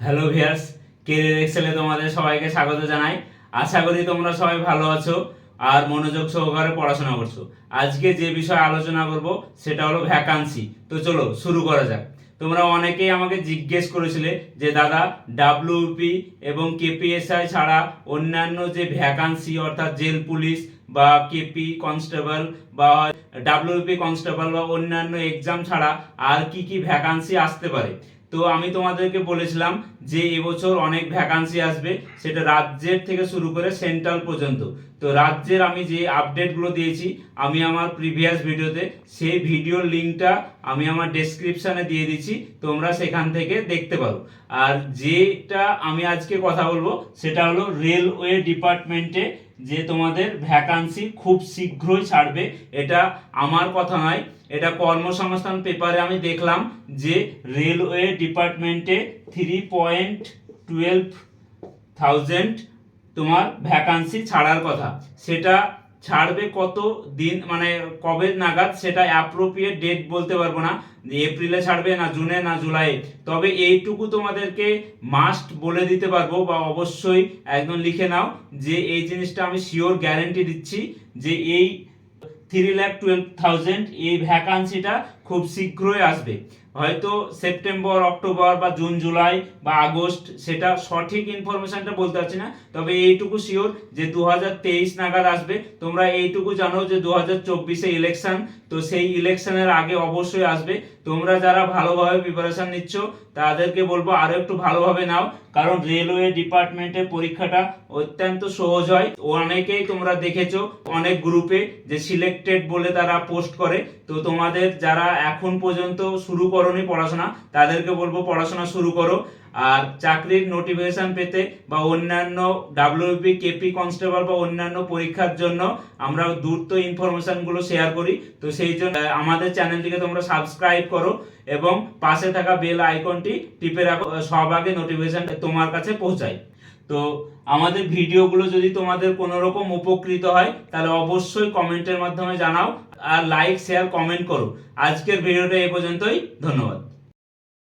Hello viewers, career এক্সেলে তোমাদের সবাইকে স্বাগত জানাই। আশা করি তোমরা সবাই ভালো আছো আর মনোযোগ সহকারে পড়াশোনা করছো। আজকে যে বিষয়ে আলোচনা করব সেটা হলো ভ্যাকান্সি। তো চলো শুরু করা যাক। তোমরা অনেকেই আমাকে জিজ্ঞেস করেছিলে যে দাদা, ডাব্লিউপি এবং কেপিএসআই ছাড়া অন্যান্য যে ভ্যাকান্সি অর্থাৎ জেল পুলিশ বা কেপি কনস্টেবল বা ডাব্লিউপি কনস্টেবল বা অন্যান্য এক্সাম ছাড়া আর কি কি ভ্যাকান্সি আসতে পারে। তো আমি তোমাদেরকে বলেছিলাম যে এবছর অনেক ভ্যাকান্সি আসবে, সেটা রাজ্যের থেকে শুরু করে সেন্ট্রাল পর্যন্ত। তো রাজ্যের আমি যে আপডেটগুলো দিয়েছি আমি আমার প্রিভিয়াস ভিডিওতে, সেই ভিডিওর লিঙ্কটা আমি আমার ডেসক্রিপশানে দিয়ে দিচ্ছি, তোমরা সেখান থেকে দেখতে পারো। আর যেটা আমি আজকে কথা বলবো সেটা হলো রেলওয়ে ডিপার্টমেন্টে যে তোমাদের ভ্যাকান্সি খুব শীঘ্রই ছাড়বে। এটা আমার কথা নয়, এটা কর্মসংস্থান পেপারে আমি দেখলাম যে রেলওয়ে ডিপার্টমেন্টে 3.12,000 তোমার ভ্যাকান্সি ছাড়ার কথা। সেটা ছাড়বে কত দিন, মানে কবে নাগাদ সেটা অ্যাপ্রোপ্রিয়েট ডেট বলতে পারবো না, এপ্রিলে ছাড়বে না জুনে না জুলাই। তবে এইটুকু তোমাদেরকে মাস্ট বলে দিতে পারবো, বা অবশ্যই একদম লিখে নাও যে এই জিনিসটা আমি শিওর গ্যারেন্টি দিচ্ছি যে এই 3,12,000 এই ভ্যাকান্সিটা খুব শীঘ্রই আসবে। হয়তো সেপ্টেম্বর, অক্টোবর বা জুন, জুলাই বা আগস্ট, সেটা সঠিক ইনফরমেশনটা বলতে পারছি না। তবে এইটুকু শিওর যে 2023 নাগাদ আসবে। তোমরা এইটুকু জানো যে 2024-এ ইলেকশন, তো সেই ইলেকশনের আগে অবশ্যই আসবে। তোমরা যারা ভালোভাবে প্রিপারেশন নিচ্ছ তাদেরকে বলবো আরো একটু ভালোভাবে নাও, কারণ রেলওয়ে ডিপার্টমেন্টের পরীক্ষাটা অত্যন্ত সহজ হয়। অনেকেই তোমরা দেখেছো অনেক গ্রুপে যে সিলেক্টেড বলে তারা পোস্ট করে। তো তোমাদের যারা এখন পর্যন্ত শুরু করোনি পড়াশোনা, তাদেরকে বলবো পড়াশোনা শুরু করো। আর চাকরির নোটিফিকেশন পেতে বা অন্যান্য ডাব্লিউপি, কেপি কনস্টেবল বা অন্যান্য পরীক্ষার জন্য আমরা দ্রুত ইনফরমেশনগুলো শেয়ার করি। তো সেই জন্য আমাদের চ্যানেলটিকে তোমরা সাবস্ক্রাইব করো এবং পাশে থাকা বেল আইকনটি টিপে রাখো, সব আগে নোটিফিকেশন তোমার কাছে পৌঁছায়। তো আমাদের ভিডিওগুলো যদি তোমাদের কোনো রকম উপকৃত হয় তাহলে অবশ্যই কমেন্টের মাধ্যমে জানাও, আর লাইক শেয়ার কমেন্ট করো। আজকের ভিডিওটা এই পর্যন্তই, ধন্যবাদ।